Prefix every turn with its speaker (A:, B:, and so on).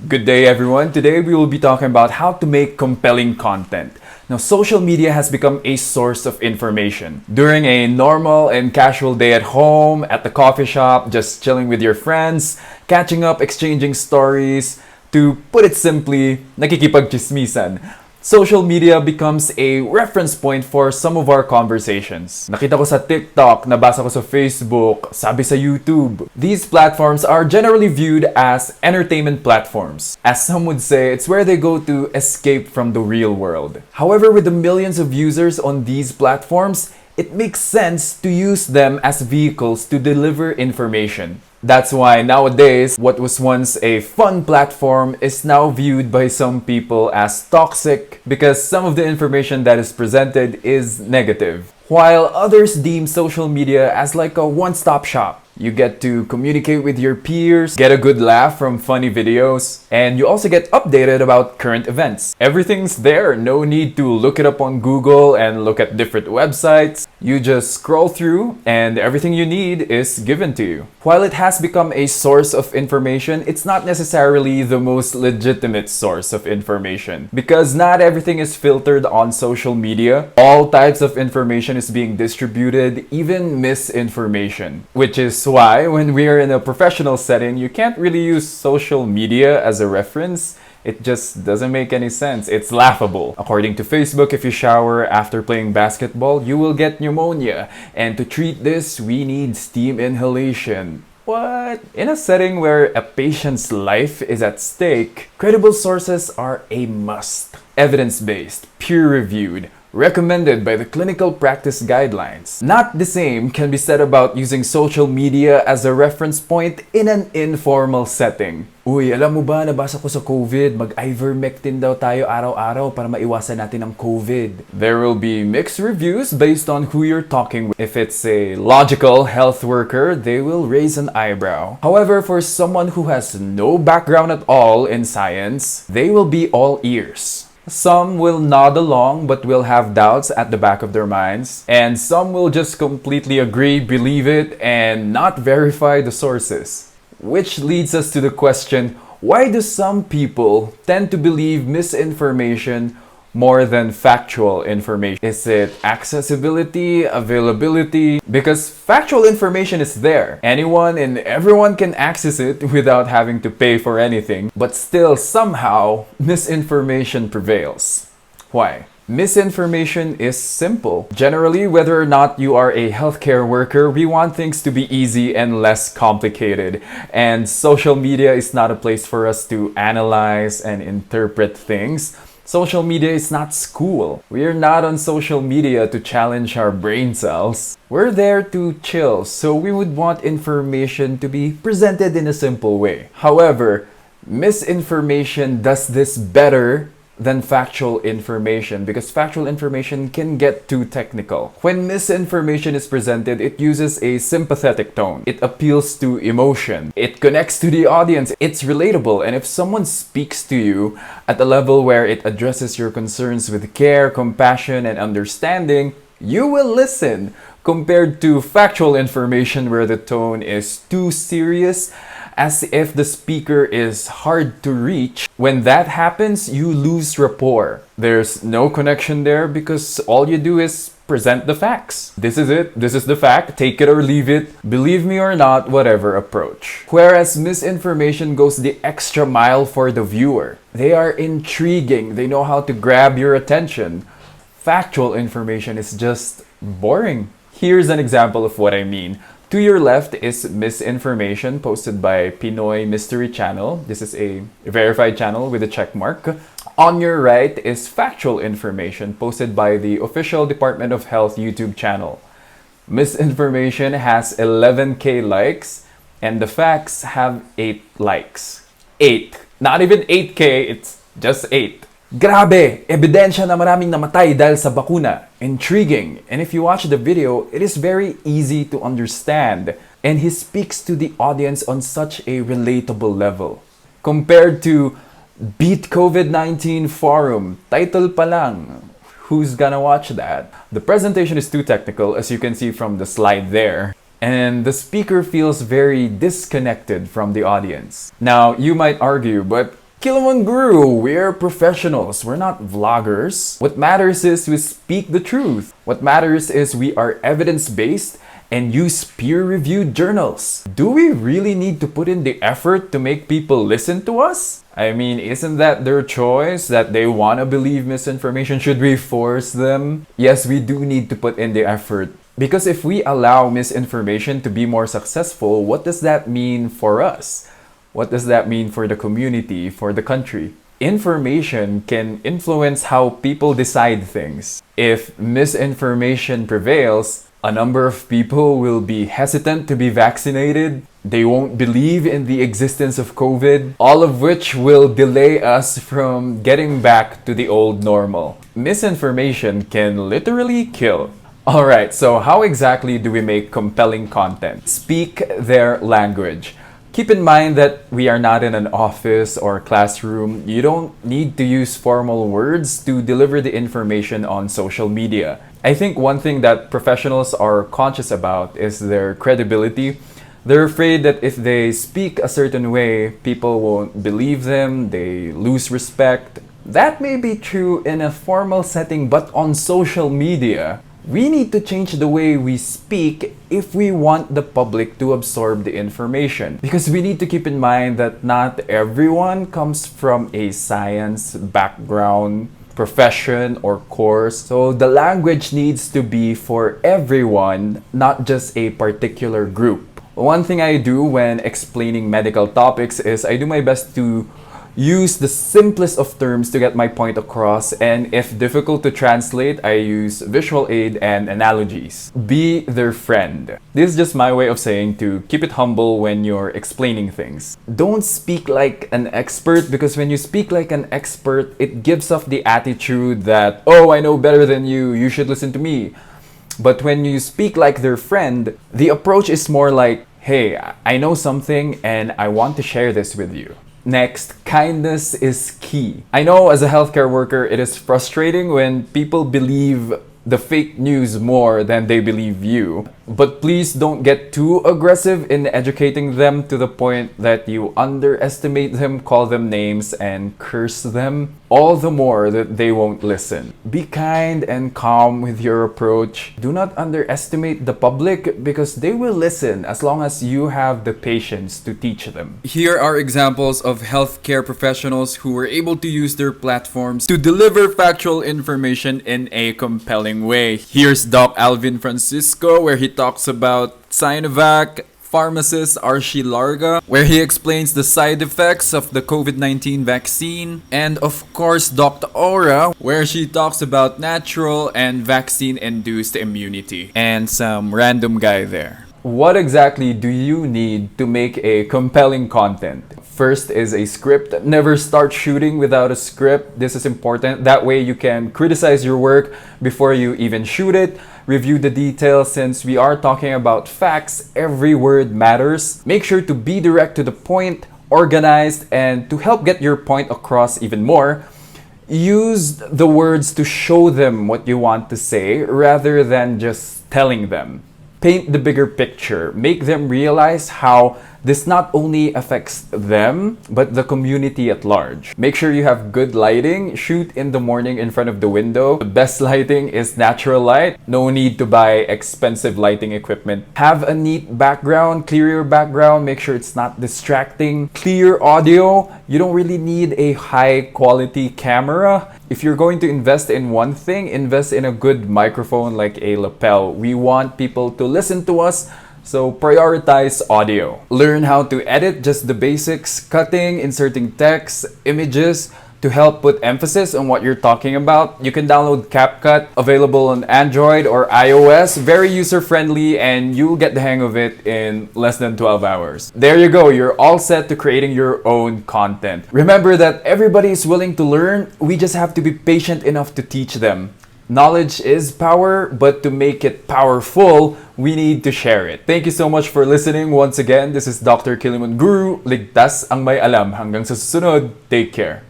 A: Good day, everyone. Today we will be talking about how to make compelling content. Now, social media has become a source of information. During a normal and casual day at home, at the coffee shop, just chilling with your friends, catching up, exchanging stories, to put it simply, nakikipagchismisan. Social media becomes a reference point for some of our conversations. Nakita ko sa TikTok, nabasa ko sa Facebook, sabi sa YouTube. These platforms are generally viewed as entertainment platforms. As some would say, it's where they go to escape from the real world. However, with the millions of users on these platforms, it makes sense to use them as vehicles to deliver information. That's why nowadays, what was once a fun platform is now viewed by some people as toxic because some of the information that is presented is negative. While others deem social media as like a one-stop shop. You get to communicate with your peers, get a good laugh from funny videos, and you also get updated about current events. Everything's there, no need to look it up on Google and look at different websites. You just scroll through and everything you need is given to you. While it has become a source of information, it's not necessarily the most legitimate source of information because not everything is filtered on social media. All types of information is being distributed, even misinformation, which is why when we are in a professional setting, you can't really use social media as a reference. It just doesn't make any sense. It's laughable. According to Facebook, if you shower after playing basketball, you will get pneumonia. And to treat this, we need steam inhalation. What? In a setting where a patient's life is at stake, credible sources are a must. Evidence-based, peer-reviewed, recommended by the clinical practice guidelines. Not the same can be said about using social media as a reference point in an informal setting. Uy, alam mo ba, nabasa ko sa COVID, mag-ivermectin daw tayo araw-araw para maiwasan natin ang COVID. There will be mixed reviews based on who you're talking with. If it's a logical health worker, they will raise an eyebrow. However, for someone who has no background at all in science, they will be all ears. Some will nod along but will have doubts at the back of their minds. And some will just completely agree, believe it, and not verify the sources. Which leads us to the question, why do some people tend to believe misinformation more than factual information? Is it accessibility, availability? Because factual information is there. Anyone and everyone can access it without having to pay for anything. But still, somehow, misinformation prevails. Why? Misinformation is simple. Generally, whether or not you are a healthcare worker, we want things to be easy and less complicated. And social media is not a place for us to analyze and interpret things. Social media is not school. We are not on social media to challenge our brain cells. We're there to chill, so we would want information to be presented in a simple way. However, misinformation does this better than factual information because factual information can get too technical. When misinformation is presented, it uses a sympathetic tone. It appeals to emotion. It connects to the audience. It's relatable. And if someone speaks to you at a level where it addresses your concerns with care, compassion, and understanding, you will listen compared to factual information where the tone is too serious, as if the speaker is hard to reach. When that happens, you lose rapport. There's no connection there because all you do is present the facts. This is it. This is the fact. Take it or leave it. Believe me or not, whatever approach. Whereas misinformation goes the extra mile for the viewer. They are intriguing. They know how to grab your attention. Factual information is just boring. Here's an example of what I mean. To your left is misinformation posted by Pinoy Mystery Channel. This is a verified channel with a check mark. On your right is factual information posted by the official Department of Health YouTube channel. Misinformation has 11K likes and the facts have 8 likes. 8. Not even 8K, it's just 8. Grabe! Ebidensya na maraming namatay dahil sa bakuna. Intriguing. And if you watch the video, it is very easy to understand. And he speaks to the audience on such a relatable level. Compared to Beat COVID-19 Forum, title pa lang. Who's gonna watch that? The presentation is too technical, as you can see from the slide there. And the speaker feels very disconnected from the audience. Now, you might argue, but Kiloman Guru, we're professionals. We're not vloggers. What matters is we speak the truth. What matters is we are evidence-based and use peer-reviewed journals. Do we really need to put in the effort to make people listen to us? I mean, isn't that their choice that they want to believe misinformation? Should we force them? Yes, we do need to put in the effort. Because if we allow misinformation to be more successful, what does that mean for us? What does that mean for the community, for the country? Information can influence how people decide things. If misinformation prevails, a number of people will be hesitant to be vaccinated. They won't believe in the existence of COVID, all of which will delay us from getting back to the old normal. Misinformation can literally kill. Alright, so how exactly do we make compelling content? Speak their language. Keep in mind that we are not in an office or classroom. You don't need to use formal words to deliver the information on social media. I think one thing that professionals are conscious about is their credibility. They're afraid that if they speak a certain way, people won't believe them, they lose respect. That may be true in a formal setting, but on social media, we need to change the way we speak if we want the public to absorb the information. Because we need to keep in mind that not everyone comes from a science background, profession, or course. So the language needs to be for everyone, not just a particular group. One thing I do when explaining medical topics is I do my best to use the simplest of terms to get my point across, and if difficult to translate, I use visual aid and analogies. Be their friend. This is just my way of saying to keep it humble when you're explaining things. Don't speak like an expert, because when you speak like an expert, it gives off the attitude that, oh, I know better than you should listen to me. But when you speak like their friend, the approach is more like, hey, I know something and I want to share this with you. Next, kindness is key. I know as a healthcare worker, it is frustrating when people believe the fake news more than they believe you. But please don't get too aggressive in educating them to the point that you underestimate them, call them names, and curse them. All the more that they won't listen. Be kind and calm with your approach. Do not underestimate the public because they will listen as long as you have the patience to teach them. Here are examples of healthcare professionals who were able to use their platforms to deliver factual information in a compelling way. Here's Doc Alvin Francisco, where he talks about Sinovac, pharmacist Archie Larga, where he explains the side effects of the COVID-19 vaccine, and of course Dr. Aura, where she talks about natural and vaccine-induced immunity, and some random guy there. What exactly do you need to make a compelling content? First is a script. Never start shooting without a script. This is important. That way you can criticize your work before you even shoot it. Review the details. Since we are talking about facts, every word matters. Make sure to be direct to the point, organized, and to help get your point across even more, use the words to show them what you want to say rather than just telling them. Paint the bigger picture. Make them realize how this not only affects them, but the community at large. Make sure you have good lighting. Shoot in the morning in front of the window. The best lighting is natural light. No need to buy expensive lighting equipment. Have a neat background. Clear your background. Make sure it's not distracting. Clear audio. You don't really need a high quality camera. If you're going to invest in one thing, invest in a good microphone like a lapel. We want people to listen to us, so prioritize audio. Learn how to edit, just the basics, cutting, inserting text, images, to help put emphasis on what you're talking about. You can download CapCut, available on Android or iOS. Very user-friendly, and you'll get the hang of it in less than 12 hours. There you go, you're all set to creating your own content. Remember that everybody is willing to learn, we just have to be patient enough to teach them. Knowledge is power, but to make it powerful, we need to share it. Thank you so much for listening. Once again, this is Dr. Kiliman Guru. Ligtas ang may alam. Hanggang sa susunod, take care.